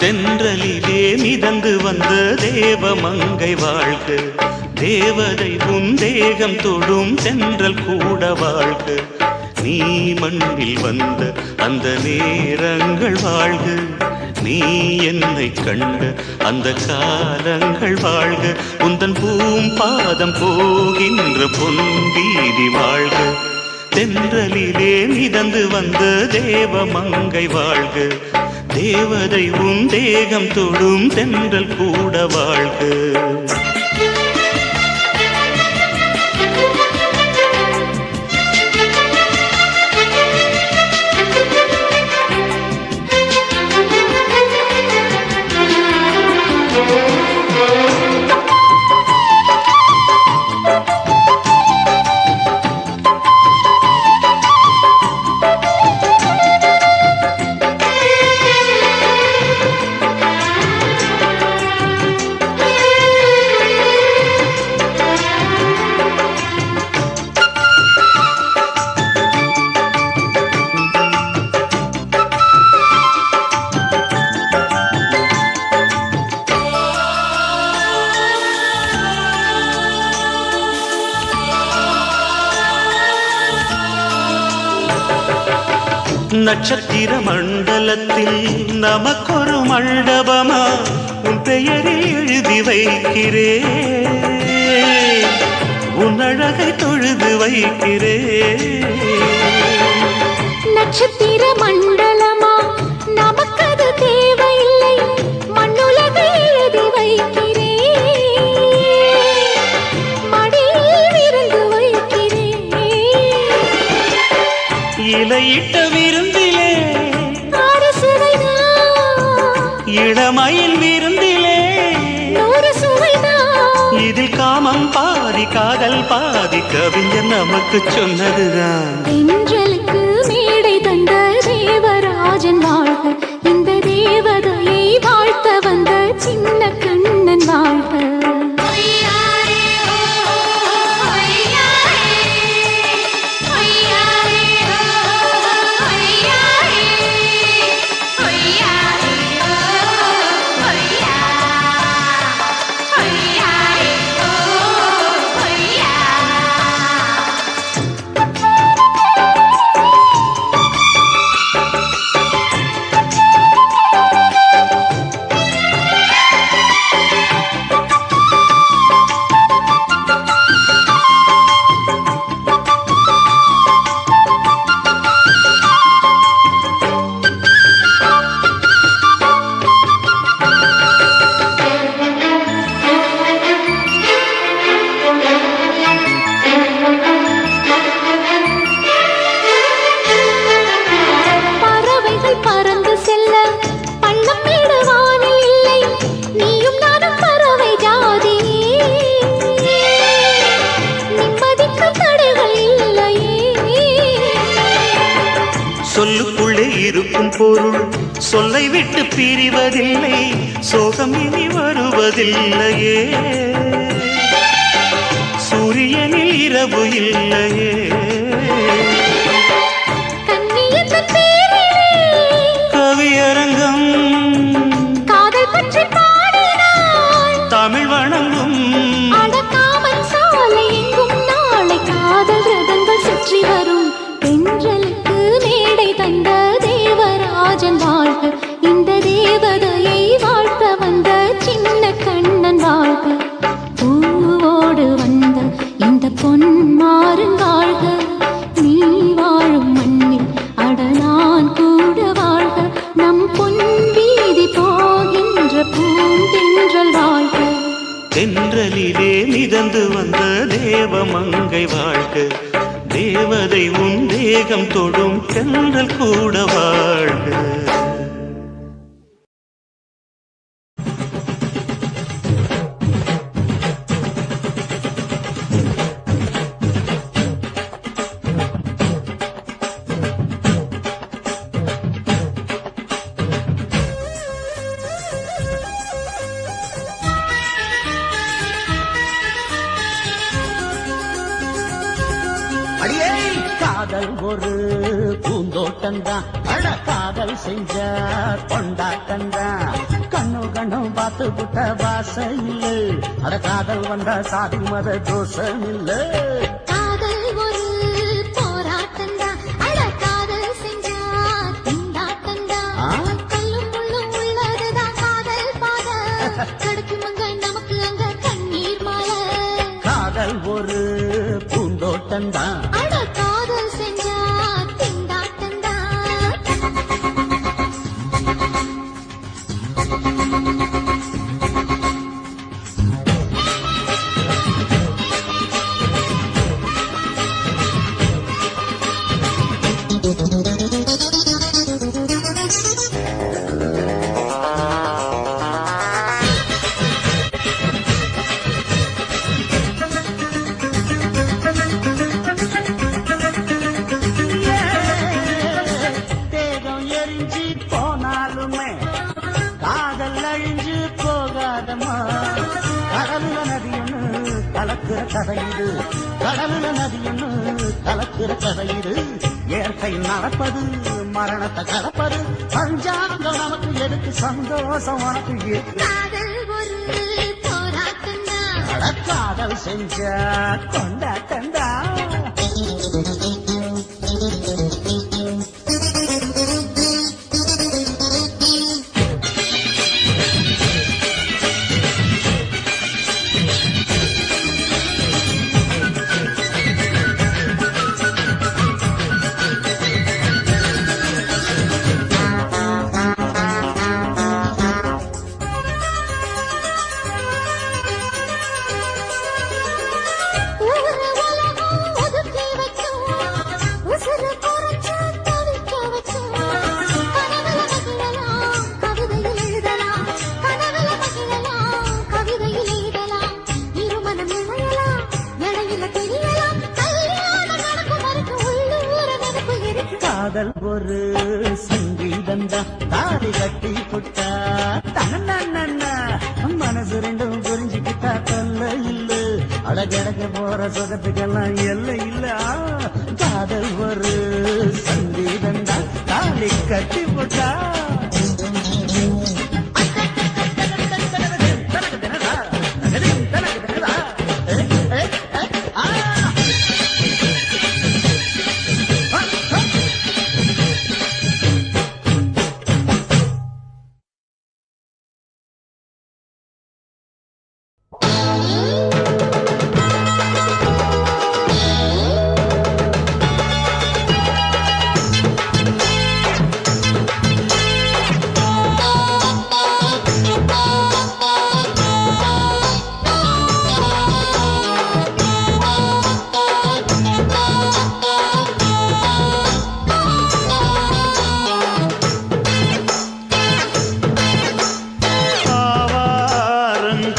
தென்றலிலே மிதந்து வந்த தேவமங்கை வாழ்க, தேவதை உன் தேகம் தொடும் தென்றல் கூட வாழ்க. நீ மண்ணில் வந்த அந்த நேரங்கள் வாழ்க, நீ என்னை கண்ட அந்த காலங்கள் வாழ்க. உந்தன் பூம்பாதம் போகின்ற பொன்வீதி வாழ்க. தென்றலிலே மிதந்து வந்த தேவமங்கை வாழ்க, தேவதை உன் தேகம் தொடும் தென்றல் கூட வாழ்க. நட்சத்திர மண்டலத்தில் நமக்கொரு மண்டபமா உன் பெயரில் எழுதி வைக்கிறே, உன் அழகை தொழுது வைக்கிறே. நட்சத்திர மண்டலமா நமக்கது தேவையில்லை, மண்ணுலகை எழுதி வைக்கிறே, மடியில் விருந்து வைக்கிறே. இலையிட்ட விருந்திலே இளமயில் விருந்திலே நூறு சுவைதான். இதில் காமம் பாதி காதல் பாதி கவிஞர் நமக்கு சொன்னதுதான். தென்றலுக்கு மேடை தந்த தேவராஜன் வாழ்க, இந்த தேவதையை வாழ்த்த வந்த சின்ன கண்ணன் வாழ்க. சொல்லுக்குள்ளே இருக்கும் பொருள் சொல்லை விட்டு பிரிவதில்லை, சோகம் இனி வருவதில்லையே. சூரியனில் இரவு இல்லையே. கவியரங்கம் காதல் பற்றி பாடினாள், தமிழ் வணங்கும் அடக்காமல் சாலை எங்கும் நாளை காதல் ரதங்கள் சுற்றி வரும். தென்றலுக்கு மேடை தந்த தேவராஜன் வாழ்க, இந்த தேவதையை வாழ்த்த வந்த சின்ன கண்ணன் வாழ்க. பூவோடு வந்த இந்த பொன்மாறன் வாழ்க, நீ வாழும் மண்ணில் அடலான் கூட வாழ்க. நம் பொன் வீதி போகின்ற பூந்தென்றல் வாழ்க. தென்றலிலே மிதந்து வந்த தேவமங்கை வாழ்க, தேவதை உன் தேகம் தொடும் தென்றல் கூட வாழ்க. அடியே காதல் ஒரு பூந்தோட்டம்தான், காதல் செஞ்ச கொண்டாட்டம்தான். கண்ணும் பார்த்து புட்ட வாசம் இல்ல அட காதல் வந்தா சாதி மத தோஷம் இல்ல காதல் ஒரு போராட்டந்தா அட காதல் செஞ்சா திண்டாட்டந்தா கல்லும் முள்ளும் உள்ளதுதான் காதல் பாத கிடைக்குமங்க நமக்கு அங்க கண்ணீர் மாலை காதல் ஒரு பூந்தோட்டந்தா அட காதல் செஞ்சா திண்டாட்டந்தா தேகம் எரிஞ்சு போனாலுமே காதல் அழிஞ்சு போகாதமா கடலுல நதியொன்னு கலக்குற கதையுது கடலுல நதியொன்னு கலக்குற கதையுது இயற்கை நடப்பது மரணத்தை கலப்பது பஞ்சாங்கம் நமக்கு எதுக்கு சந்தோஷம் உனக்கு இருக்கு காதல் ஒரு போராட்டந்தா அட காதல் செஞ்சா கொண்டாட்டந்தா ஊரு உலகம் ஒதுக்கி வச்சோம் உசுறு குறைச்சு தவிக்க வச்சோம் கனவுல மகிழலாம் கவிதையில் எழுதலாம் கனவுல மகிழலாம் கவிதையில் எழுதலாம் இருமனம் இழையலாம் இடையில தெரியலாம் கல்யாணம் நடக்கும் வரைக்கும் உள்ளூர நினைப்பு இருக்கு காதல் ஒரு சங்கீதந்தா தாடி கட்டி புட்டா தன்னா மனசு ரெண்டும் புரிஞ்சுக்கிட்டா தொல்ல இல்ல அழகழக போற சுகத்துக்கெல்லாம் எல்லை இல்ல காதல் ஒரு சங்கீதந்தா தாடி கட்டி புட்டா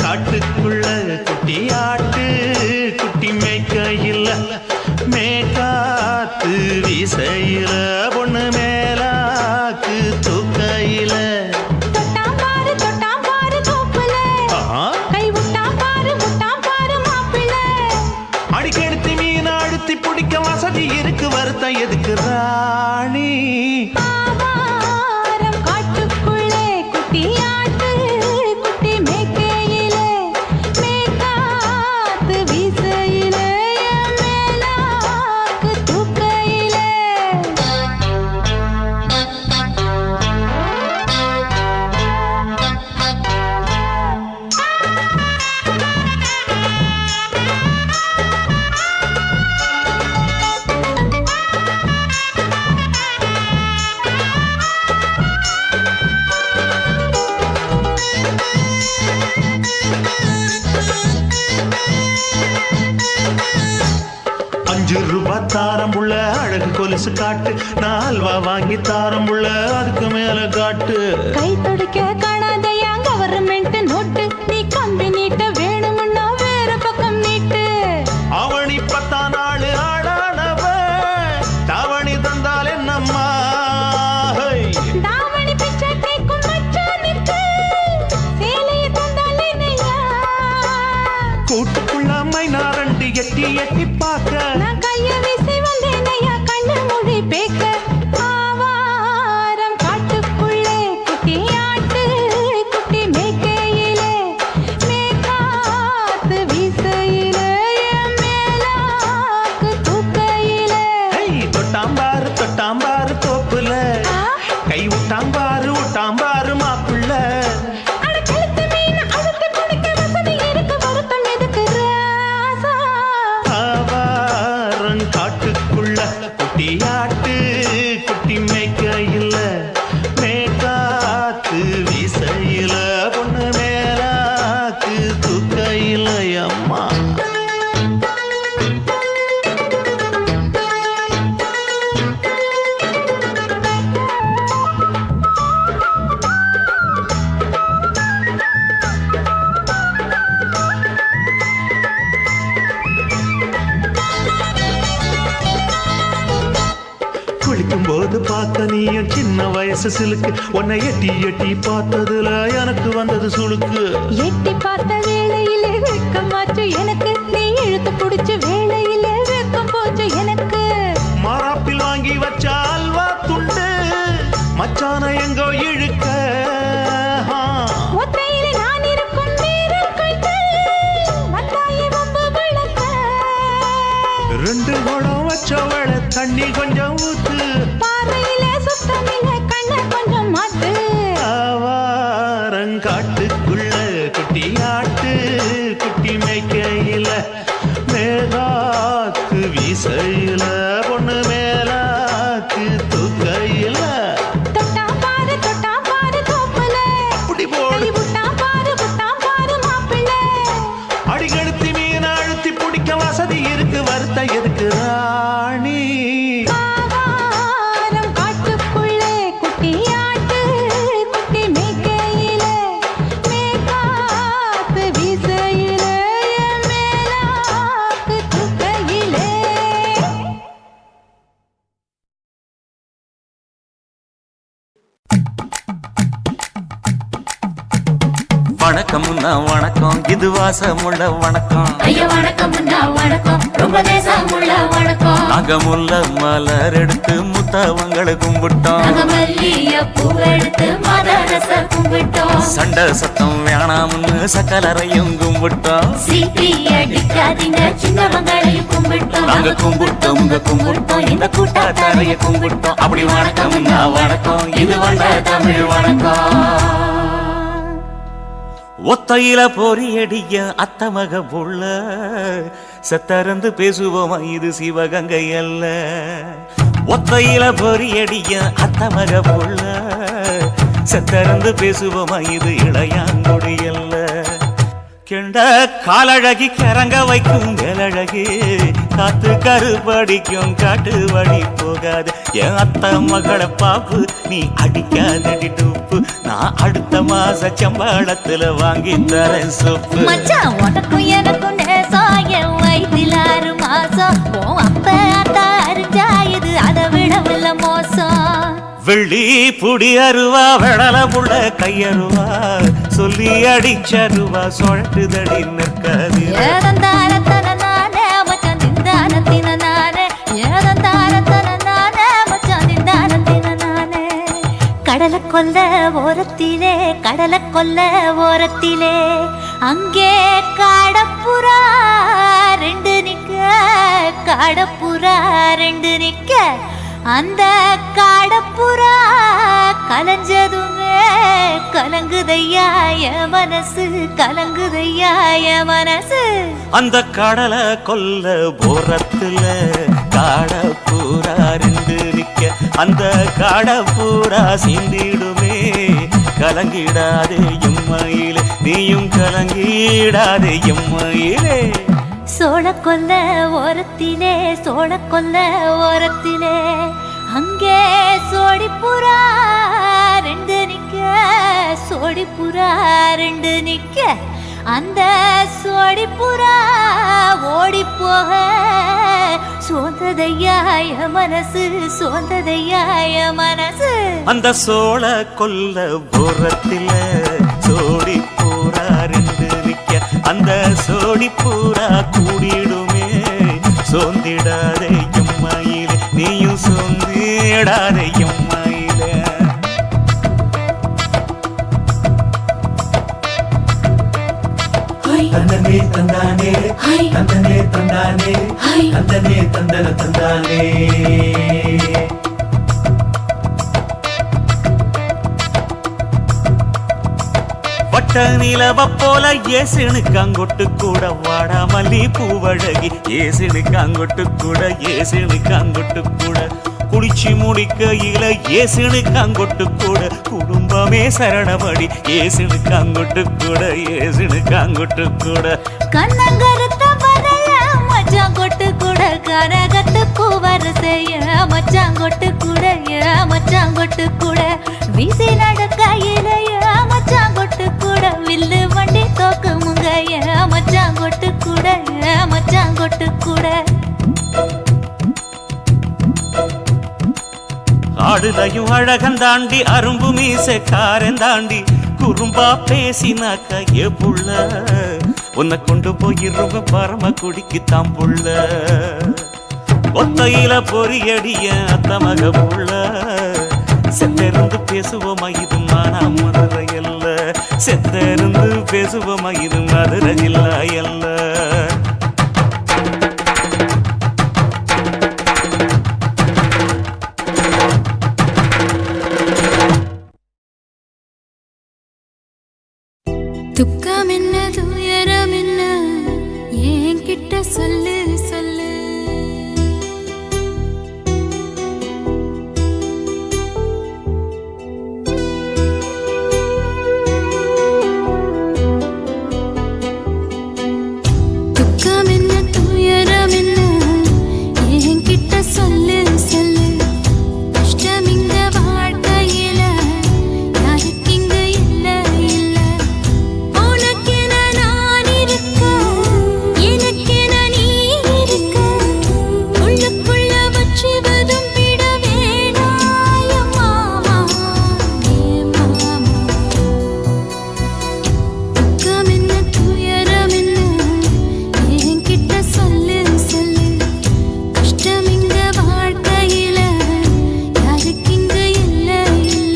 காட்டுக்குள்ள குட்டியாட்டு குட்டி மேய்க்கையில் மேக்காத்து வீசையில பொண்ணு மேலாக்கு தூக்கையில தொட்டாம் பாரு தோப்புல கை விட்டாம் பாரு மாப்பிள்ள அடிக்கெடுத்து மீன் அழுத்தி பிடிக்க வசதி இருக்கு வருத்தம் எதுக்கு ராணி ஆவாரம் காட்டுக்குள்ளே குட்டியாட்டு குட்டி மேய்க்கையிலே மேய்க்காத்து வீசையிலே மேலாக்கு தூக்கையிலே ₹5 தாரம் புள்ள அழகு கொலுசு காட்டு நான் அல்வா வாங்கி தாரம் புள்ள அதுக்கு மேல காட்டு கை துடிக்க காணாதையா கவர்மெண்ட் நோட்டு நீ கம்பி நீட்ட வேணும்னா வேற பக்கம் நீட்டு அவனி 10 நாள் ஆளானவ தாவணி தந்தால் என்னம்மா தாவணி பிச்சை கேக்கும் மச்சானுக்கு சேலையை தந்தால் என்னையா கூட்டுக்குள்ள மைனாரண்டி எட்டி எட்டி பார்க்க நான் கைய வீசி வந்தேனையா கண்ணு மொழி பேக்க ஆவாரம் காட்டுக்குள்ளே குட்டியாட்டு புள்ள அட கழுத்து மீன் அழுத்தி பிடிக்க வசதி இருக்கு வருத்தம் எதுக்கு ராசா ஆவாரம் காட்டுக்குள்ள குட்டியாட்டு குட்டி மேய்க்கையில் மேற்காத்து வீசையில பொண்ணு மேலாக்கு தூக்கையில் அம்மா குளிக்கும் போது பார்த்த நீயும் சின்ன வயசு சிலுக்கு உன்னை எட்டி எட்டி பார்த்ததுல எனக்கு வந்தது சுளுக்கு எட்டி பார்த்த வேளையிலே வெக்கமாச்சு எனக்கு நீ இழுத்து பிடிச்ச வேளையிலே வெக்கம் போச்சு எனக்கு மாறாப்பில் வாங்கி வச்ச அல்வா துண்டு மச்சான எங்கோ இழுக்க ஒத்தையிலே நான் இருக்கும் நேரம் கண்டு வந்தாயே வம்பு விளக்க ரெண்டு குடம் வச்சவள தண்ணி கொஞ்சம் ஊத்து பார்வையிலே சுத்தமில்லை கண்ணை கொஞ்சம் மாத்து ஆவாரங்காட்டுக்குள்ள குட்டியாட்டு குட்டி மேய்க்கையில மேகாத்து வீசையில பொண்ணு மேலாக்கு தூக்கையில தொட்டா பாரு தோப்புல அப்படி போடு கை விட்டா பாரு மாப்பிள்ளை அடிகழுத்தி மீன் அழுத்தி பிடிக்க வசதி இருக்கு வருத்த எதுக்கு ராணி ஆவாரம் காட்டுக்குள்ளே குட்டியாட்டு குட்டி மேய்க்கையிலே மேகாத்து வீசையிலே மேலாக்கு தூக்கையிலே வணக்கம்னா வணக்கம் இது வாசமுள்ள வணக்கம் ஐயா வணக்கம் வணக்கம் ரொம்ப தேசமுள்ள வணக்கம் நாங்க முல்ல மலர் எடுத்து முத்தவங்களை கும்பிட்டோம் நாங்க மல்லிய பூவெடுத்து மதரச கும்பிட்டோம் சண்டை சத்தம் வேணாம்னு சக்கலரையும் கும்பிட்டோம் சீட்டி அடிக்காதீங்க சின்னவங்களையும் கும்பிட்டோம் நாங்க கும்பிட்டோம் கும்பிட்டோம் இந்த கூட்டாத்தாரைய கும்பிட்டோம் அப்படி வணக்கம்னா வணக்கம் இது வந்த தமிழ் வணக்கம் ஒத்தையில பொறியடிய அத்தமக புள்ள செத்தறந்து பேசுவோமா இது சிவகங்கை அல்ல ஒத்தையில பொறியடிய அத்தமக புள்ள செத்தறந்து பேசுவோமா இது இளையாங்குடி அல்ல கெண்ட காலழகி கரங்க வைக்கும் வேலழகி காத்து கருபடிக்கும் காட்டு வழி போகாது என் அத்த மகளை பாப்பு நீ அடிக்காதடி டூப்பு நான் அடுத்த மாச சம்பளத்துல வாங்கி தரேன் சொப்பு மச்சான் உனக்கும் எனக்கும் நேசம் என் வயிற்றில் 6 மாசம் உன் அப்ப அத்தா அறிஞ்சா இது அதை விடவில்லை மோசம் வெள்ளி புடி அருவா வெடல புள்ள கையருவா சொல்லி அடிச்சருவா சொழட்டுதடி நிற்காது ஏதந்தாரத்தன நானே மச்சான் திண்டானத்தின நானே ஏதந்தாரத்தன நானே மச்சான் திண்டானத்தின நானே கடலை கொல்ல ஓரத்திலே அங்கே காடப்புறா 2 நிக்க அந்த காடப்புறா கலஞ்சதுமே கலங்குதையா என் மனசு அந்த கடலை கொல்ல போரத்துல காடப்பூரா 2 நிக்க அந்த காடப்பூரா சிந்திடுமே கலங்கிடாதே எம்மையிலே நீயும் கலங்கிடாதே எம்மையிலே சோழக்கொல்ல ஓரத்திலே அங்கே சோடிப்புறா 2 நிக்க அந்த சோடிப்புறா ஓடி போக சோந்ததையாய மனசு அந்த சோழ கொல்ல போரத்தில சோடி பூரா 2 நிக்க அந்த சோடி பூரா கூடிடுமே சோந்திடாதே எம்மையிலே நீயும் சோந்திடாதே எம்மையிலே தந்தனே தந்தானே தந்தனே தந்தானே தந்தனே தந்தன தந்தானே பட்ட நிலவ போல ஏசினுக்காங்கொட்டு கூட வாடா மல்லி பூவழகி ஏசினுக்காங்கொட்டு கூட ஏசினுக்காங்கொட்டு கூட குளிச்சு முடிக்கையில ஏசினுக்காங்கொட்டு கூட குடும்பமே சரணமடி ஏசினுக்காங்கொட்டு கூட ஏசினுக்காங்கொட்டு கூட கண்ணங்கருத்த வரைய மச்சாங்கொட்டு கூட கரகத்து பூவரசைய மச்சாங்கொட்டு கூட மச்சாங்கொட்டு கூட வீசி நடக்கையிலைய மச்சாங்கொட்டு கூட வில்லு வண்டி தோக்கு முங்கைய மச்சாங்கொட்டு கூட மச்சாங்கொட்டு கூட ஆடுதையும் அழகந்தாண்டி அரும்பு மீசக்காரன் தாண்டி குறும்பா பேசினாக்க ஏ புள்ள உன்னை கொண்டு போயிருவ பரம குடிக்கு தாம்புள்ள ஒத்தையில பொறியடிய அத்த மக புள்ள செத்திருந்து பேசுவோமா இது மானா மதுரை அல்ல செத்திருந்து பேசுவோமா இது மதுரை ஜில்லா அல்ல துக்கம் என்ன துயரம் என்ன என்கிட்ட சொல்லு சொல்லு துக்கம் என்ன துயரம் என்ன என்கிட்ட சொல்லு சொல்லு கஷ்டம் இங்க வாழ்க்கையில யாருக்கு இங்க இல்ல இல்ல உனக்கென நான் இருக்க எனக்கென நீ இருக்க உள்ளுக்குள்ள வச்சுவதும் விட வேணாய மாமா ஏ மாமா துக்கம் என்ன துயரம் என்ன என்கிட்ட சொல்லு சொல்லு கஷ்டம் இங்க வாழ்க்கையில யாருக்கு இங்க இல்ல இல்ல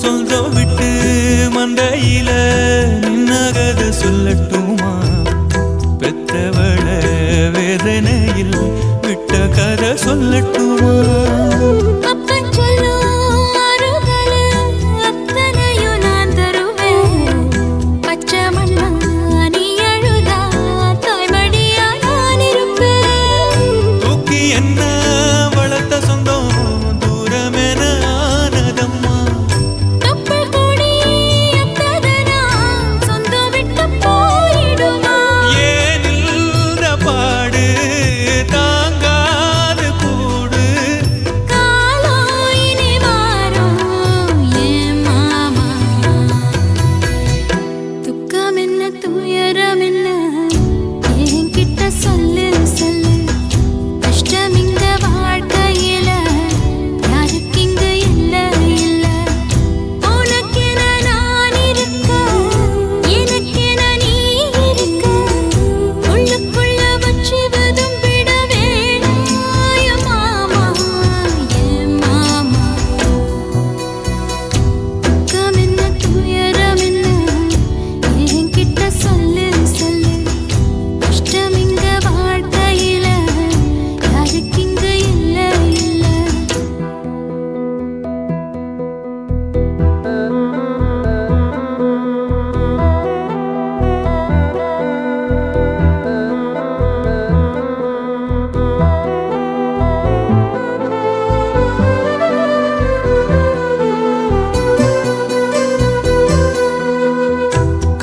சொந்தம் விட்டு மந்தையில நின்னகத சொல்லட்டுமா பெத்தவள வேதனையில் விட்ட கதை சொல்லட்டுமா அப்பன் சொல்லும் அருகல அத்தனையும் நான் தருவேன் பச்சை மண்ணா நீ அழுதா தாய்மடியா நான் இருப்பேன் தூக்கி என்ன வளர்த்த சொந்தம் தூரமென ஆனதம்மா கப்பல் கூடி அத்ததனா சொந்தம் விட்டு போயிடுமா ஏனில்ற பாடு தாங்காது கூடு காலோ இனி வாரும் ஏன் மாமா துக்கம் என்ன துயரம் என்ன என்கிட்ட சொல்லு சொல்லு கஷ்டம் இங்க வாழ்க்கையில யாருக்கு இங்க இல்ல இல்ல உனக்கென நான் இருக்க எனக்கென நீ இருக்க உள்ளுக்குள்ள வச்சுவதும் விட வேணாய மாமா ஏ மாமா துக்கம் என்ன துயரம் என்ன என்கிட்ட சொல்லு சொல்லு கஷ்டம் இங்க வாழ்க்கையில யாருக்கு இங்க இல்ல இல்ல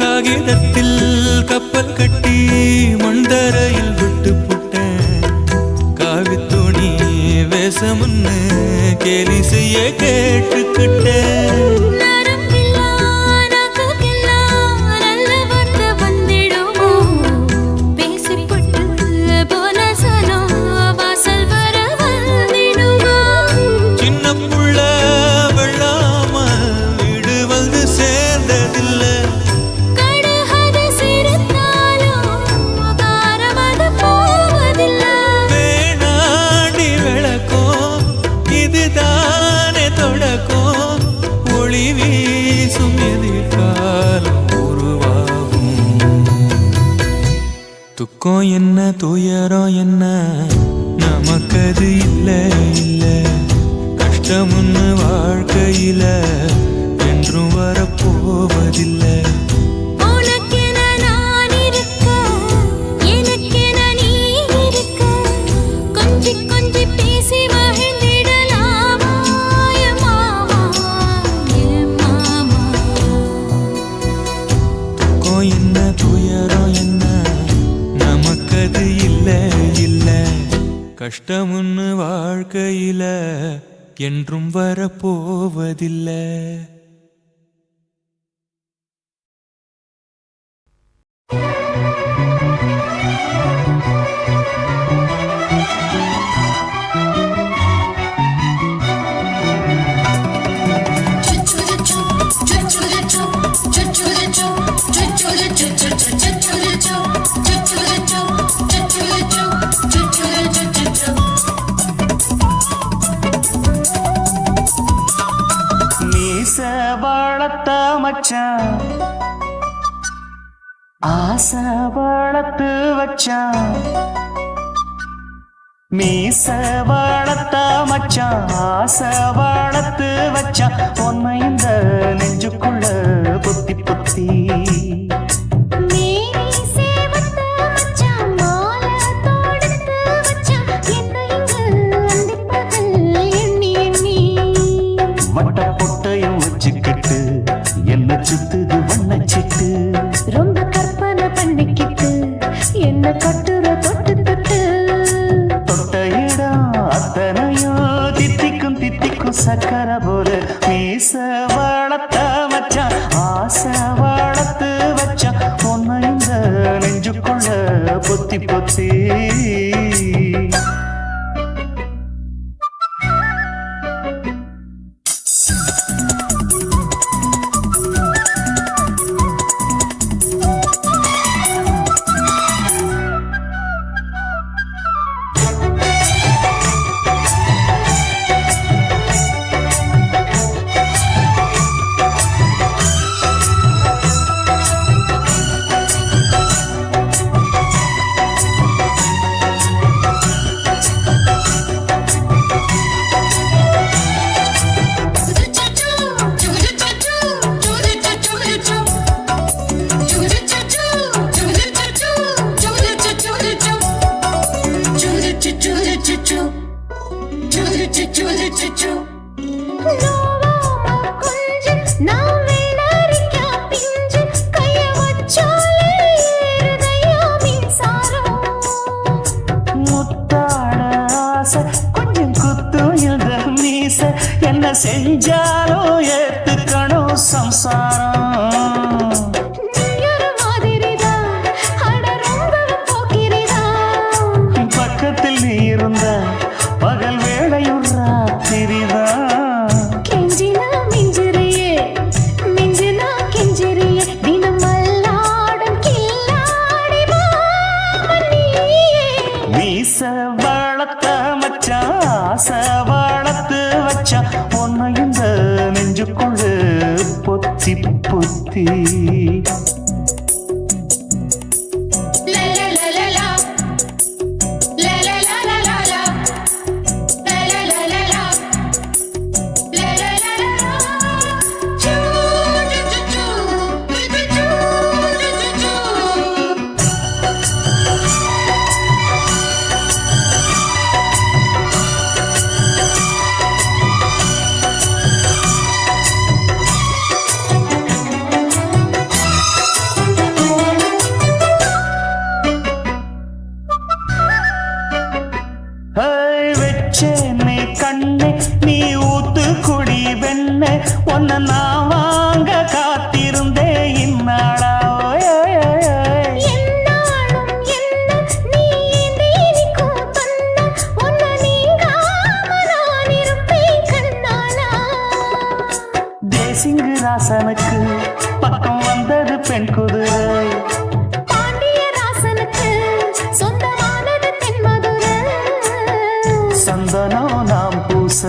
காகிதத்தில் கப்பல் கட்டி மண்டரையில் விட்டு புட்டேன் காவி துணி வேஷமுன்னு கேலி செய்ய கேட்டுக்கிட்டேன் நரம்பில்லா நகைக்கெல்லாம் நல்ல வார்த்தை வந்திடுமோ பேசிப்பட்டு போன சனம் வாசல் வர வந்திடுமோ சின்ன புள்ள வெள்ளாம வீடு வந்து சேர்ந்ததில்லை கடுகது சிரித்தாலும் காரமது போவதில்லை துக்கம் என்ன துயரம் என்ன நமக்கது இல்லை இல்லை கஷ்டம்னு வாழ்க்கையில என்றும் வரப்போவதில்லை உனக்கென நான் இருக்க எனக்கென நீ இருக்க கொஞ்சி கொஞ்சி பேசி மகிழ்ந்திடலாமா என் மாமா என் மாமா துக்கம் என்ன துயரம் என்ன நமக்கது இல்லை இல்லை கஷ்டம்னு வாழ்க்கையில என்றும் வரப்போவதில்லை வளர்த்த மச்சான் ஆசை வளர்த்து வச்சான் மீச வளர்த்த மச்சான் ஆசை வளர்த்து வச்சான் பொன்னை இந்த நெஞ்சுக்குள்ள புத்தி புத்தி என்ன சுத்துது வண்ணச்சிட்டு ரொம்ப கற்பனை பண்ணிக்கிட்டு என்ன கட்டுற தொட்டு தொட்டு தொட்ட இடம் அத்தனையோ தித்திக்கும் தித்திக்கும் சக்கரை போல மீச வளர்த்த வச்சான் ஆசை வளர்த்து வச்சான் பொன்னை இந்த நெஞ்சுக்குள்ள பொத்தி பொத்தி என்ன செஞ்சாலும் ஏத்துக்கணும் சம்சாரம் பக்கத்தில் நீ இருந்த பகல் வேளையும் ராத்திரிதான் கெஞ்சினா மிஞ்சிறியே மிஞ்சினா கெஞ்சிறியே தினம் அல்லாடும் கில்லாடி மீச வளர்த்த மச்சான் ஆசை வளர்த்து வச்சான் பொன்னை இந்த நெஞ்சுக்குள்ள பொத்தி பொத்தி வெச்சேனே கண்ணே நீ ஊத்து குடி வெண்ண உன்னை நான் வாங்க காத்திருந்தே இந்நாளா தேசிங்கு ராசனுக்கு பக்கம் வந்தது பெண் குதிரை சந்தனம் நாம் பூச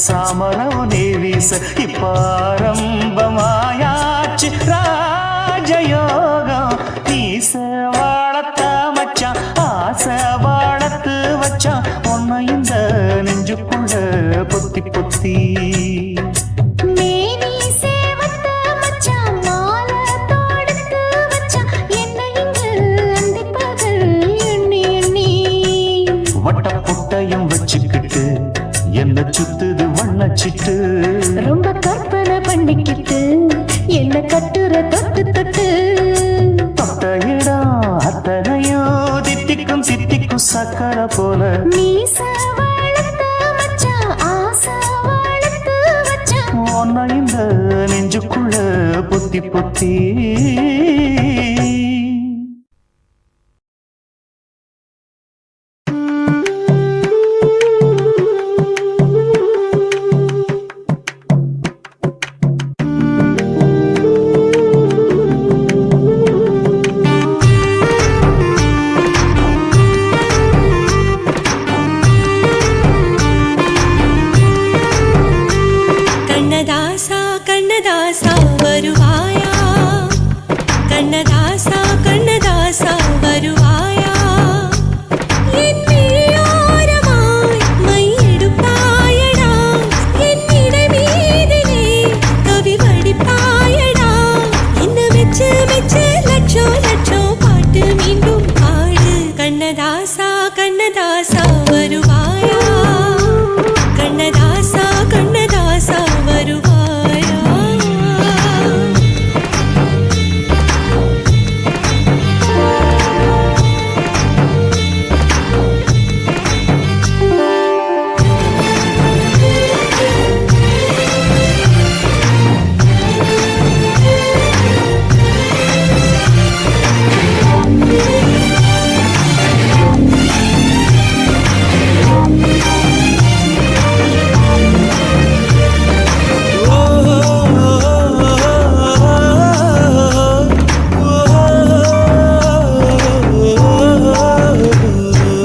சாமரம் நீ வீச இப்பாரம்பமாயாச்சு ராஜயோகம் நீச வளர்த்த பொத்தி பொத்தி மேனி சேவத்த மச்சான் மாலை தொடுத்து வச்சான் என்ன இங்கு அந்திப்பகல் எண்ணி எண்ணி வட்ட புட்டையும் வச்சுக்கிட்டு என்ன சுத்துது வண்ணச்சிட்டு ரொம்ப கற்பனை பண்ணிக்கிட்டு என்ன கட்டுற தொட்டு தொட்டு தொட்ட இடம் அத்தனையோ தித்திக்கும் தித்திக்கும் சக்கரை போல மீச வளர்த்த மச்சான் ஆசை வளர்த்து வச்சான் ஒன்ன இந்த நெஞ்சுக்குள்ள பொத்தி பொத்தி கண்ணதாசா கண்ணதாசா வருவாயா கண்ணதாசா கண்ணதாசா வருவாயா என் விழியோரமாய் மையெடுப்பாயடா என்னிட மீதிலே கவி வடிப்பாயடா என்ன மெச்சு மெச்சு லட்சம் லட்சம் பாட்டு மீண்டும் பாடு கண்ணதாசா கண்ணதாசா வருவாயா கண்ணதாசா கண்ணதாசா வருவாயா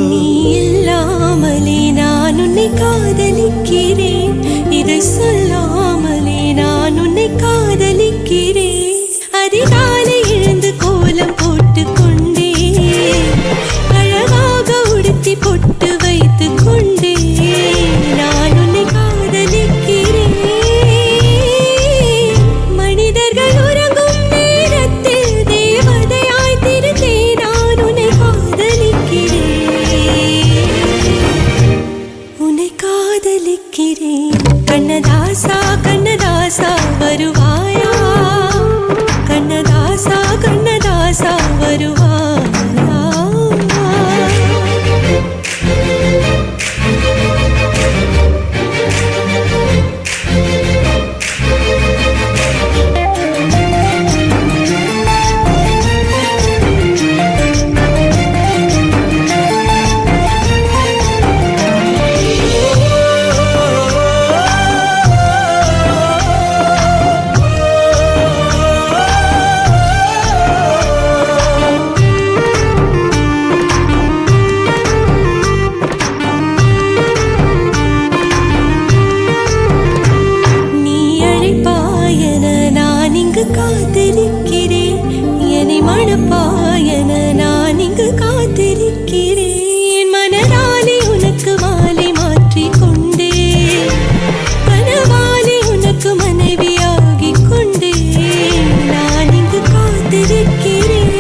நீ இல்லாமலே நான் உன்னை காதலிக்கிறேன் இதை சொல்லாமலே நான் உன்னை காதலிக்கிறேன் அதிகாலை எழுந்து கோலம் போட்டு கொண்டே அழகாக உடுத்தி பொட்டு வைத்து கொண்டே நான் உன்னை காதலிக்கிறேன் மனிதர்கள் உறங்கும் நேரத்தில் தேவதையாய் திருந்தே நான் உன்னை காதலிக்கிறேன் உன்னை காதலிக்கிறேன் கண்ணதாசா கண்ணதாசா வருவாயா கண்ணதாசா கண்ணதாசா வருவாயா நீ அழைப்பாயன நான் இங்கு காத்திருக்கிறேன் என்னை மணப்பாயன நான் இங்கு காத்திருக்கிறேன் மனதாலே உனக்கு மாலை மாற்றிக் கொண்டே கனவாலே உனக்கு மனைவியாகிக் கொண்டே நான் இங்கு காத்திருக்கிறேன்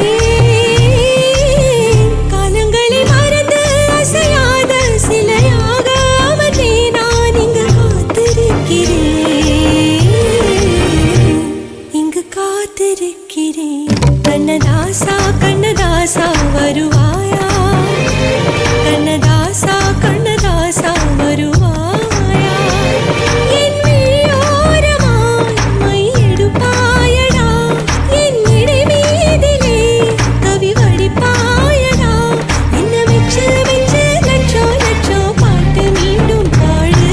காலங்களை மறந்து அசையாத சிலையாக அவனே நான் இங்கு காத்திருக்கிறேன் இங்கு காத்திருக்கிறேன் கண்ணதாசா கண்ணதாசா வருவாயா கண்ணதாசா கண்ணதாசா வருவாயா என் விழியோரமாய் மையெடுப்பாயடா என்னிடை மீதிலே கவி வடிப்பாயடா என்ன மெச்சு மெச்சு லட்சம் லட்சம் பாட்டு மீண்டும் பாடு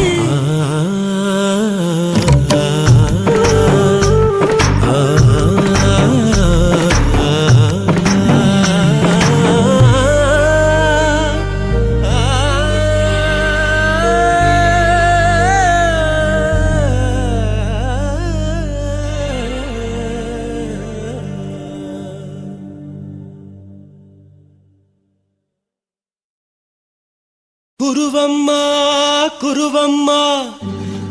குருவம்மா குருவம்மா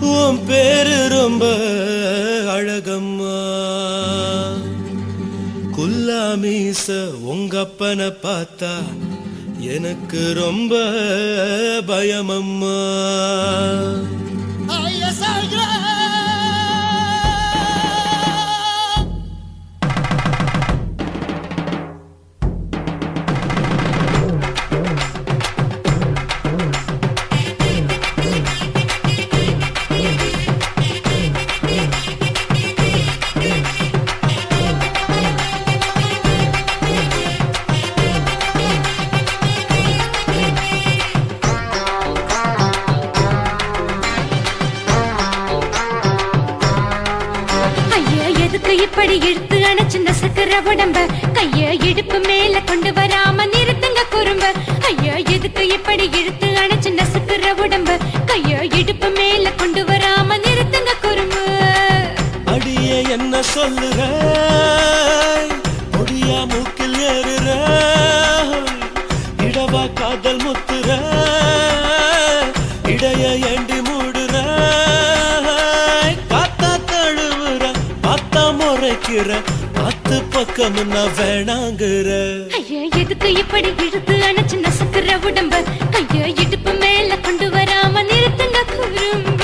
உன் பேரு ரொம்ப அழகம்மா குல்லாமீச உங்க அப்பனை பார்த்தா எனக்கு ரொம்ப பயமம்மா இப்படி இழுத்து அணைச்சிருந்த சக்கர உடம்ப கைய இடுப்பு மேல கொண்டு வராம நிறுத்துங்க குறும்ப ஐயா எதுக்கு இப்படி இழுத்து அணைச்சிருந்த சக்கர உடம்ப கைய இடுப்பு மேல கொண்டு வராம நிறுத்துங்க குறும்பு அடியே என்ன சொல்லுற முடியா மூக்கில் ஏறுற இடவா காதல் முத்துற இடைய ஏண்டி மூடுற காத்தா தழுவுற பார்த்தா முறைக்கிற பத்து பக்கம் நான் வேணாங்குற ஐயா எதுக்கு இப்படி இழுத்து அணைச்சு நசுக்குற உடம்ப கைய இடுப்பு மேல கொண்டு வராம நிறுத்துங்க குறும்ப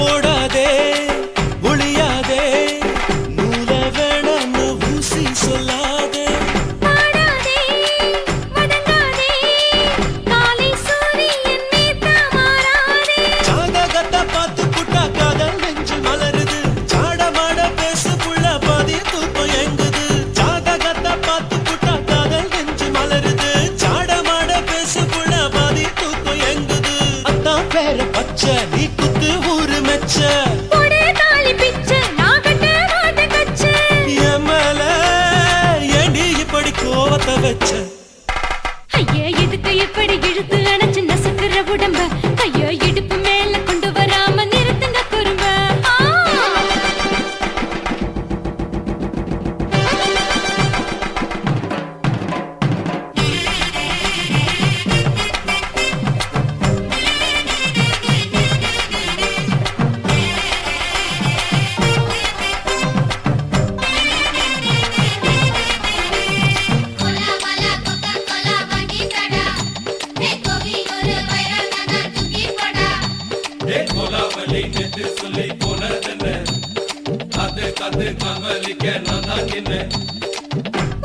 ஓடாதே ஒளியாதே நூல வேணான்னு ஊசி சொல்லாதே பாடாதே வதங்காதே காலை சூரியன் மீதா மாறாதே ஜாதகத்தை பார்த்து புட்டா காதல் நெஞ்சு மலருது சாடமாட பேசு புள்ள பாதி தூக்கம் எங்குது ஜாதகத்தை பார்த்து புட்டா காதல் நெஞ்சு மலருது சாடமாட பேசு புள்ள பாதி தூக்கம் எங்குது அத்தான் பேர பச்சை நீ குத்து ஊரு மெச்ச போடே தாலி பிச்சை நான் கட்ட மாட்ட கச்சை எமல ஏண்டி இப்படி கோவத்தை வச்ச ஐயா எதுக்கு இப்படி இழுத்து அணைச்சு நசுக்குற உடம்ப கைய இடுப்பு மேல கொண்டு வராம நிறுத்துங்க குறும்ப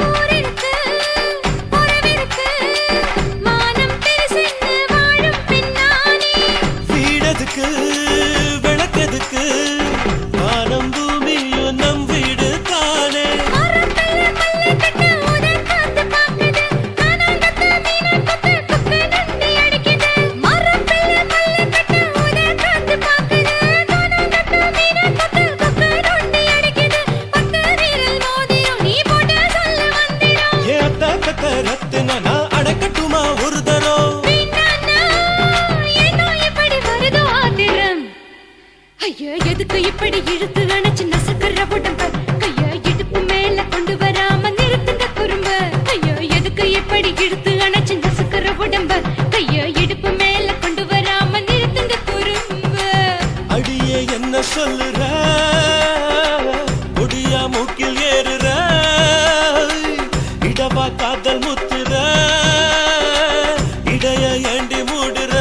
ஊரிருக்கு உறவிருக்கு மானம் பெருசென்னு வாழும் பின்னானே வீடதுக்கு விளக்கதுக்கு வானம் பூமியும் நம் வீடு தானே மரத்துல மல்லி கட்டு உதன் காத்து பாக்குது கானாங்கத்து மீனா கொத்து கொக்கு நண்டி அடிக்குது மரத்துல மல்லி கட்டு உதன் காத்து பாக்குது கானாங்கத்து மீனா கொத்து கொக்கு நண்டி அடிக்குது பத்து வீரல் மோதிரும் நீ போட்ட சொல்ல வந்திடும் ஏ அத்த கத்த ரத்தின நான் அடக்கட்டுமா ஒரு தரம் வீணானா ஏனோ இப்படி வருதோ ஆத்திரம் ஐயா எதுக்கு இப்படி இழுத்து அணைச்சு நசுக்குற உடம்ப கைய இடுப்பு மேல கொண்டு வராம நிறுத்துங்க குறும்ப ஐயா எதுக்கு இப்படி இழுத்து அணைச்சு நசுக்குற உடம்ப கைய இடுப்பு மேல கொண்டு வராம நிறுத்துங்க குறும்ப அடியே என்ன சொல்லுற ஒடியா மூக்கில் ஏறுற இடவா காதல் முத்துற இடைய ஏண்டி மூடுற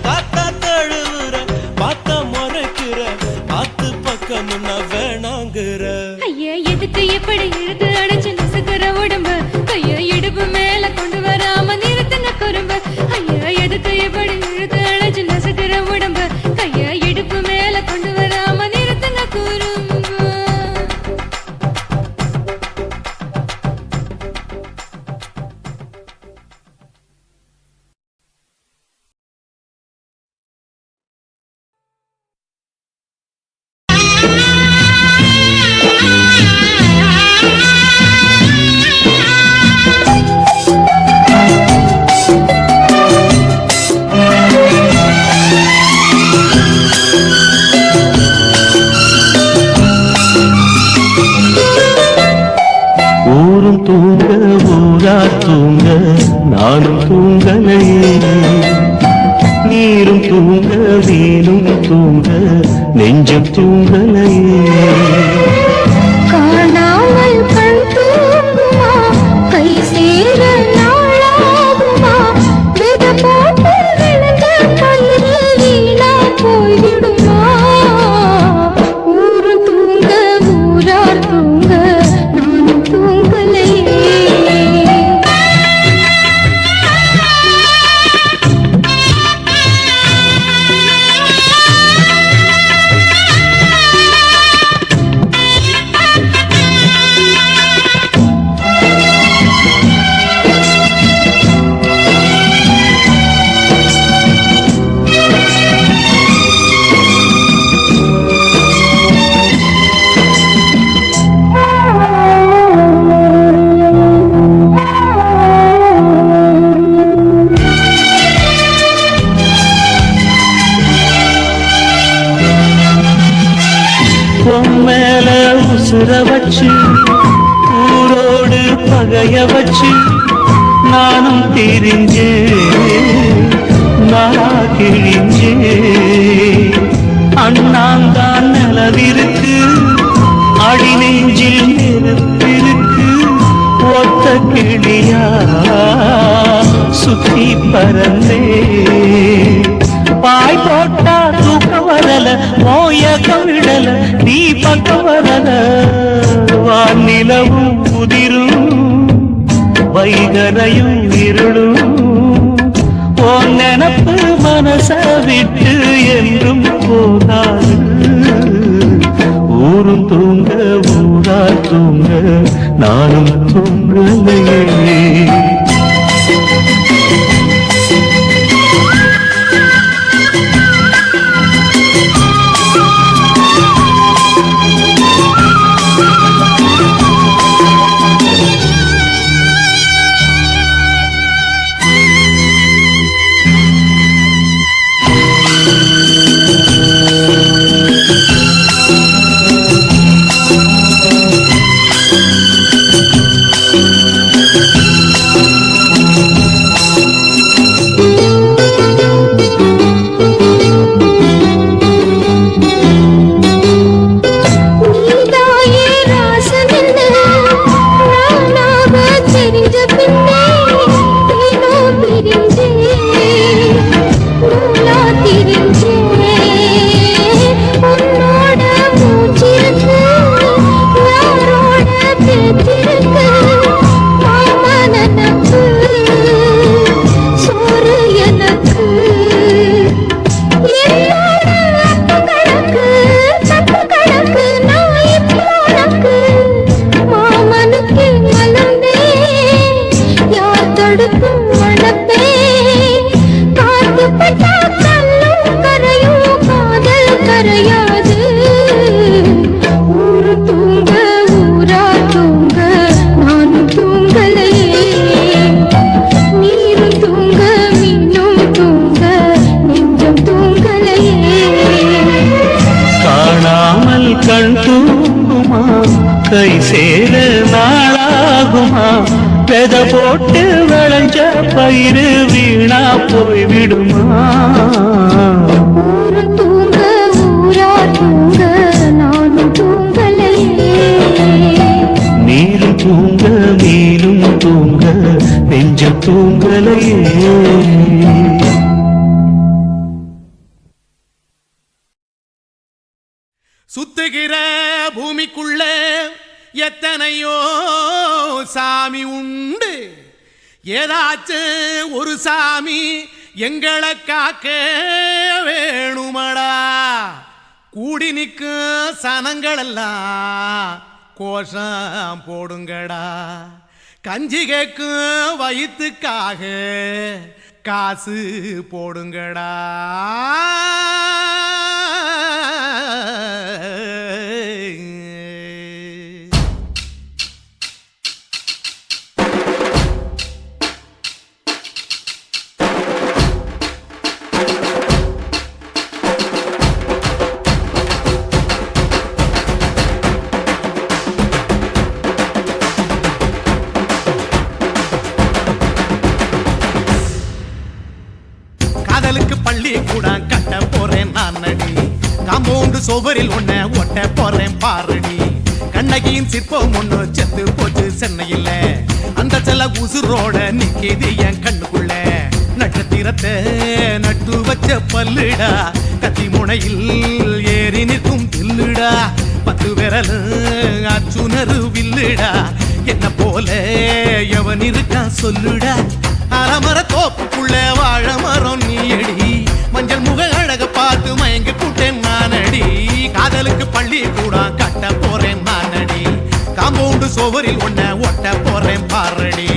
காத்தா தழுவுற பார்த்தா முறைக்கிற ஆத்து பக்கம் நான் வேணாங்குற ஐயா எதுக்கு இப்படி இழுத்து அணைச்சு நசுக்குற உடம்ப கைய இடுப்பு மேல கொண்டு வராம நிறுத்துங்க குறும்ப ஐயா எதுக்கு இப்படி இழுத்து அணைச்சு நசுக்குற உடம்ப கைய இடுப்பு மேல கொண்டு வர நானும் தூங்கலையே நீரும் தூங்க வீணும் தூங்க நெஞ்சம் தூங்கலையே காணாமல் கண் தூங்குமா கை சேர நாளாகுமா வித போட்டு விழுந்த கயிறு வீணா போய்விடுமா ஊரு தூங்க ஊரார் தூங்க நானும் தூங்கலையே மேல உசுர வச்சு ஊரோடு பகைய வச்சு நானும் தெரிஞ்சே நாளா கிழிஞ்சே அண்ணாந்தான் நிலவிருக்கு அடி நெஞ்சில் நெருப்பிருக்கு ஒத்த கிளியா சுத்தி பறந்தே பாய் போட்டா தூக்கம் வரல மோயக்கம் விடல நீ பக்கம் வரல வானிலவும் உதிரும் வைகரையும் இருளும் ஓ நினப்பு மனச விட்டு என்றும் போகாது ஊரும் தூங்க ஊரா தூங்க நானும் தூங்கலையே கண் தூங்குமா கை சேர நாளாகுமா பெத போட்டு விளைஞ்ச பயிறு வீணா போய்விடுமா தூங்க ஊரா தூங்க நானும் தூங்கலையே நீரும் தூங்க மீனும் தூங்க நெஞ்சம் தூங்கலையே சுத்துகிற பூமிக்குள்ள எத்தனையோ சாமி உண்டு ஏதாச்சும் ஒரு சாமி எங்களை காக்க வேணுமடா கூடி நிற்கும் சனங்களெல்லாம் கோஷம் போடுங்கடா கஞ்சி கேக்கும் வயிற்றுக்காக காசு போடுங்கடா கட்ட போறேன் நான் அடி காம்பவுண்டு சுவரில் ஒன்ன ஒட்ட போறேன் பாரடி கண்ணகியின் சிற்பம் ஒண்ணு செத்து போச்சு சென்னையில அந்த செல்ல உசுரோட நிக்கிது என் கண்ணுக்குள்ள நட்சத்திரத்தை நட்டு வச்ச பல்லுடா கத்தி முனையில் ஏறி நிற்கும் தில்லுடா 10 விரல் அச்சுணரு வில்லுடா என்ன போல எவன் இருக்கான் சொல்லுடா அலமர தோப்புக்குள்ள வாழ மரம் நீயடி மஞ்சள் முக அழக பார்த்து மயங்கி கூட்டேன் நானடி காதலுக்கு பள்ளி கூட கட்ட போறேன் நானடி காம்பவுண்டு சுவரில் ஒன்ன ஒட்ட போறேன் பாரடி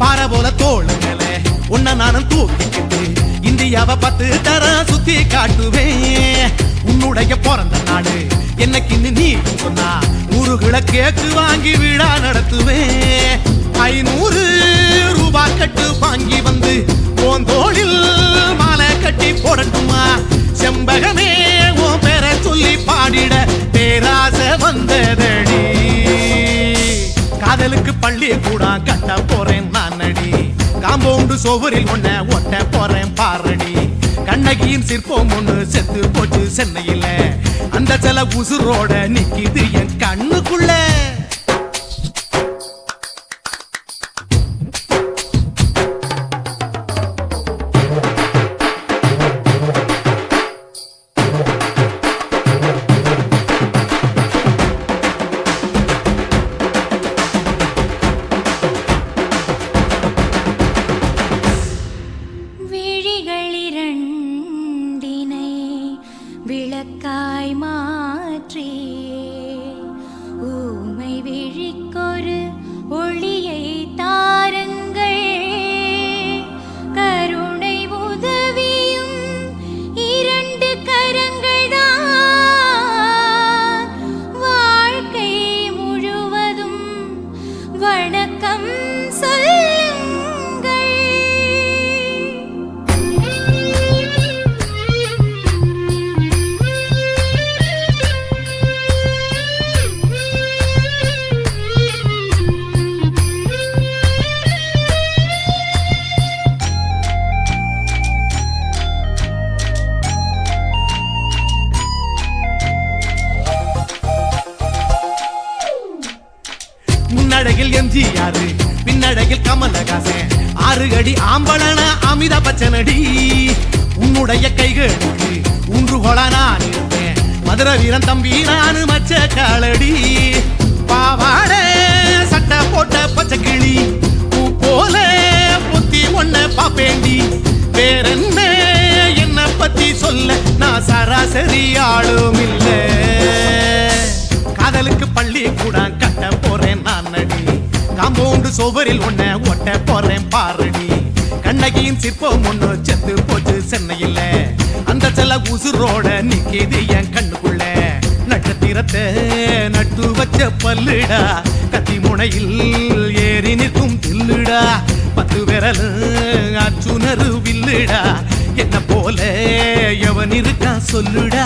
பாறை போல தோளு மேல உன்ன நானும் தூக்கிக்கிட்டு இந்தியாவை 10 தரம் சுத்தி காட்டுவேன் உன்னுடைய பிறந்த நாடு என்னைக்கு நீ சொன்னா 100 கிலோ கேக்கு வாங்கி விழா நடத்துவேன் 500 ரூபாய் கட்டு வாங்கி வந்து உன் தோளில் மாலை கட்டி போடட்டுமா செம்பகமே உன் பேரை சொல்லி பாடிட பேராசை வந்ததடி காதலுக்கு பள்ளி கூட கட்ட போறேன் நானடி காம்பவுண்டு சுவரில் ஒன்ன ஒட்ட போறேன் பாரடி கண்ணகியின் சிற்பம் ஒண்ணு செத்து போச்சு சென்னையில அந்த சில உசுரோட நிக்கிது என் கண்ணுக்குள்ள விழிகளிரண்டினை விளக்காய் மாற்றி ஊமை விழிக்கொரு ஒளியை தாருங்கள் கருணை உதவியும் 2 கரங்கள்தான் வாழ்க்கை முழுவதும் வணக்கம் முன்னழகில் எம்ஜிஆர் பின்னழகில் கமலஹாசன் 6 அடி ஆம்பளன அமிதாப் பச்சனடி உன்னுடைய கைகளுக்கு ஊன்றுகோல நான் இருப்பேன் மதுரை வீரன் தம்பி நானு மச்ச காலடி பாவாட சட்டை போட்ட பச்சை கிளி பூ போல பொத்தி ஒன்ன பாப்பேண்டி வேறென்ன என்ன பத்தி சொல்ல நான் சராசரி ஆளும் இல்ல காதலுக்கு பள்ளி கூட கட்ட போறேன் நானடி காம்பவுண்டு சுவரில் ஒன்ன ஒட்ட போறேன் பாரடி கண்ணகியின் சிற்பம் ஒண்ணு செத்து போச்சு சென்னையில அந்த செல்ல உசுரோட நிக்கிது என் கண்ணுக்குள்ள நட்சத்திரத்தை நட்டு வச்ச பல்லுடா கத்தி முனையில் ஏறி நிற்கும் தில்லுடா 10 விரல் அச்சுணரு வில்லுடா என்ன போல எவன் இருக்கான் சொல்லுடா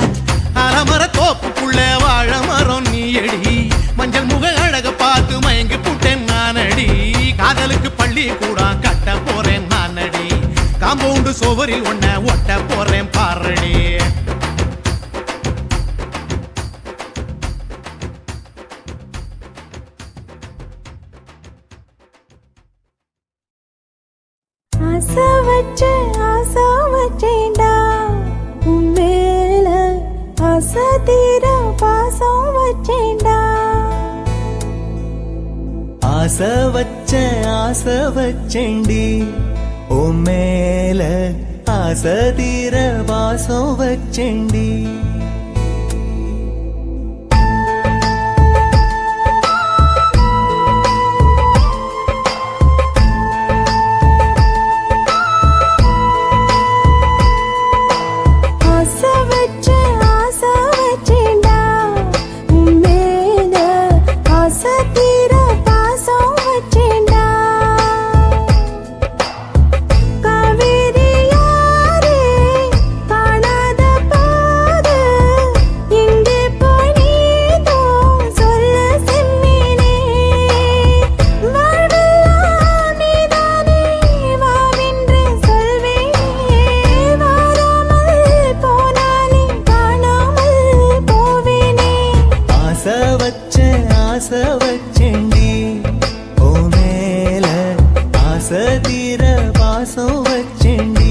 அலமர தோப்புக்குள்ள வாழ மரம் நீயடி மஞ்சள் முக அழக பார்த்து மயங்கி கூட்டேன் நானடி காதலுக்கு பள்ளி கூட கட்ட போறேன் நானடி காம்பவுண்டு சுவரில் ஒன்ன ஒட்ட போறேன் பாரடி ஆசை வச்சேன்டா உன் மேல ஆசை தீர பாசம் வச்சேன்டா ஆசை வச்சேண்டி உன் மேல ஆசை தீர வாசம் வச்சேண்டி ஆசை வச்சேன்டா உன் மேல ஆசை தீர பாசம் வச்சேண்டா காவேரி யாரே காணாத போது எங்கே போனீதோ சொல்ல செம்மீனே வாழ்வெல்லாம் நீதானே வாவென்று சொல்வேனே வாராமல் போனாலே காணாமல் போவேனே ஆசை வச்சேண்டி ஓ மேல ஆசை தீர பாசம் வச்சேண்டி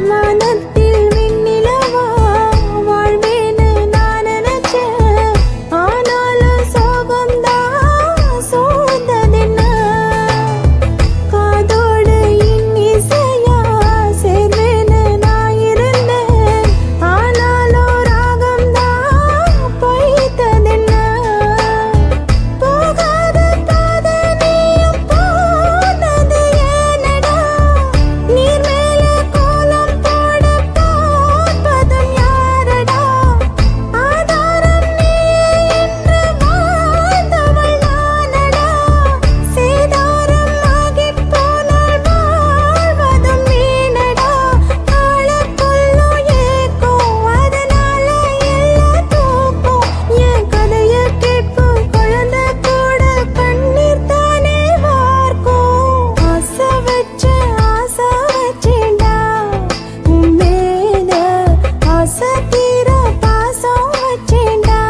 வானத்தில் விண்ணிலவா வாழ்வேன்னு நான் நினைச்சேன் ஆனாலும் சோகம்தான் சூழ்ந்ததென்ன காதோடு இன்னிசையா சேர்வேன்னு நான் இருந்தேன் ஆனாலும் ராகம்தான் பொய்த்ததென்ன போகாத பாதை நீயும் போனது ஏனடா நீர் மேல கோலம் போட பார்ப்பதும் யாரடா ஆதாரம் நீயே என்று வாழ்ந்தவள் நானடா சேதாரம் ஆகிப் போனால் வாழ்வதும் வீணடா ஆளக்கொல்லும் ஏக்கம் அதனால எல்லாம் தூக்கம் என் கதையை கேட்கும் குழந்தை கூட கண்ணீர் தானே வார்க்கும் ஆசை வச்சேன்டா உன் மேல ஆசை தீர பாசம் வச்சேன்டா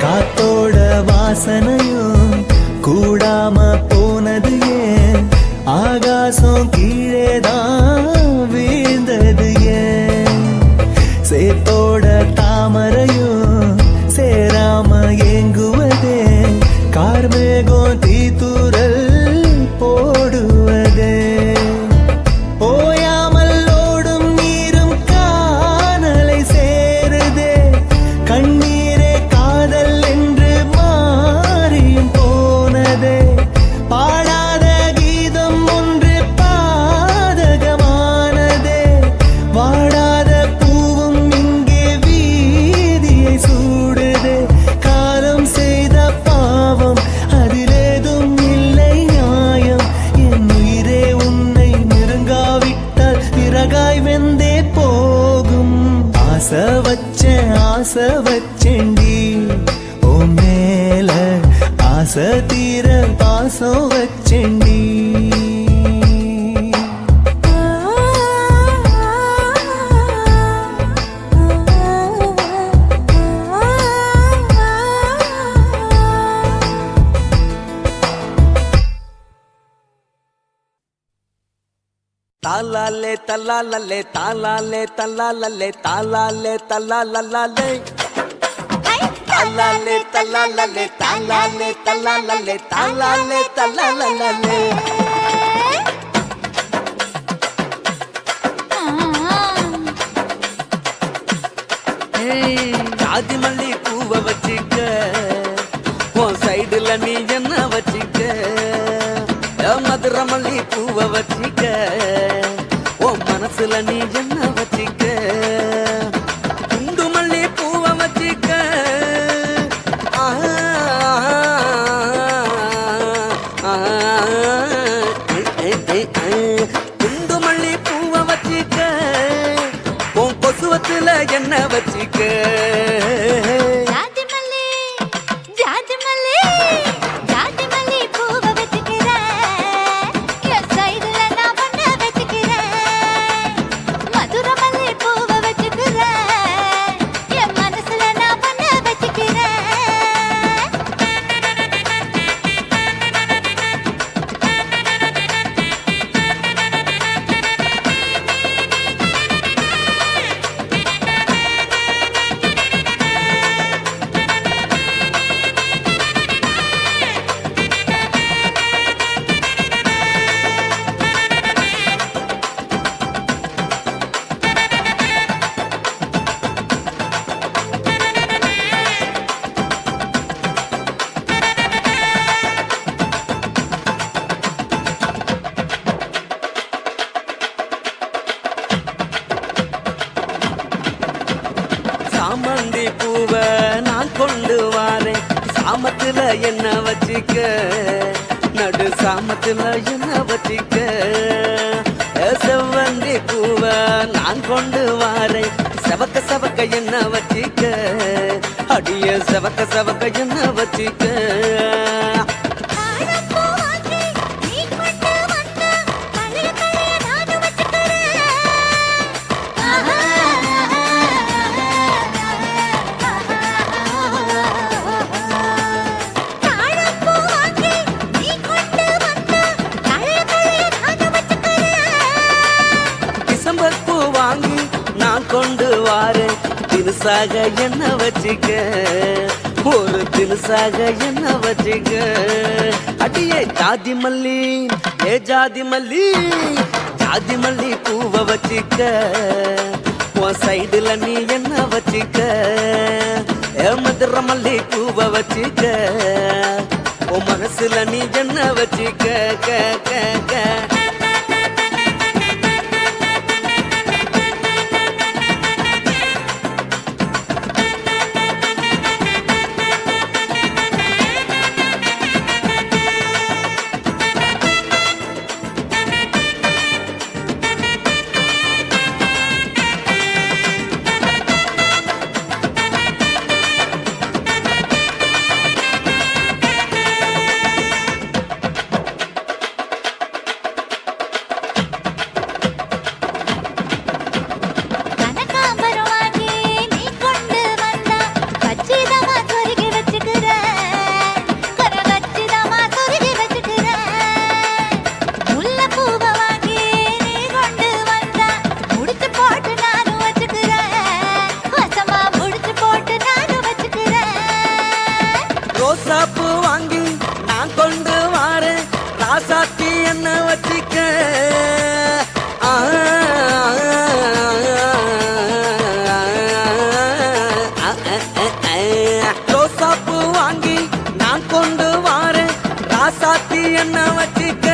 காத்தோட வாசனையும் கூடாம போனது ஏன் ஆகாசம் கீழேதான் வீழ்ந்தது ஏன் சேத்தோட தாமரையும் சேராம ஏங்குவதே கார்மேகம் தீத்துரல் போடுவதே ஓயாமல் ஓடும் நீரும் காணலை சேருதே கண்ணீரே காதல் என்று மாறியும் போனதே பாடாத கீதம் ஒன்று பாதகமானதே வாடாத பூவும் இங்கே வீதியை சூடுதே காலம் செய்த பாவம் அதிலேதும் இல்லை நியாயம் என் உயிரே உன்னை நெருங்காவிட்டால் பிறகாய் வெந்தே போகும் ஆசை வச்சேண்டி ஓ மேல ஆசை தீர பாசம் வச்சேண்டி தாலாலே தல்லாலே தாலாலே தல்லாலே தாலாலே தல்லாலே தாலாலே தல்லாலே தாலாலே தல்லாலே தாலாலே தல்லாலே ஜாதி மல்லி பூவை வச்சுக்க உன் சைடுல நீ என்ன வச்சுக்க மதுரை மல்லி பூவை வச்சுக்க உன் மனசுல நீ என்ன வச்சுக்க குண்டு மல்லி பூவை வச்சுக்க குண்டு மல்லி பூவை வச்சுக்க உன் கொசுவத்துல என்ன வச்சுக்க ஜாதி மல்லி பூவை வச்சுக்கிறேன் என் சைடுல நான் பண்ண வச்சுக்கிறேன் செவ்வந்தி பூவ நான் கொண்டு வாரேன் சாமத்துல என்ன வச்சிக்க நடு சாமத்துல என்ன வச்சிக்க செவ்வந்தி பூவ நான் கொண்டு வாரேன் செவக்க செவக்க என்ன வச்சிக்க அடிய செவக்க செவக்க என்ன வச்சிக்க டிசம்பர் பூ வாங்கி நான் கொண்டு வாரேன் தினுசாக என்ன வச்சிக்க ஒரு தினுசாக என்ன வச்சிக்க அடியே ஜாதி மல்லி ஏ ஜாதி மல்லி ஜாதி மல்லி பூவ வச்சிக்க உன் சைடுல நீ என்ன வச்சிக்க ஏ மதுர மல்லி பூவ வச்சிக்க உன் மனசுல நீ என்ன வச்சிக்க க க க ரோசாப்பூ வாங்கி நான் கொண்டு வாரேன் ராசாத்தி என்ன வச்சிக்க ரோசாப்பூ வாங்கி நான் கொண்டு வாரேன் ராசாத்தி என்ன வச்சிக்க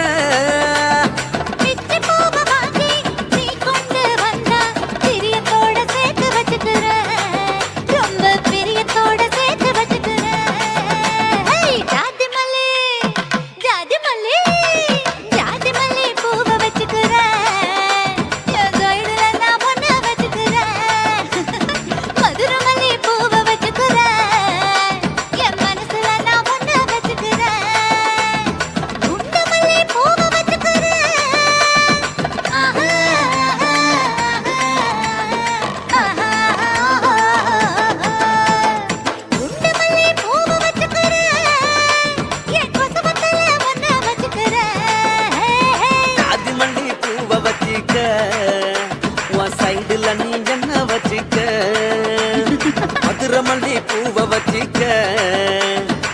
மதுரமல்லி பூவ வச்சிக்க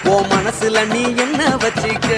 ஓ மனசுல நீ என்ன வச்சிக்க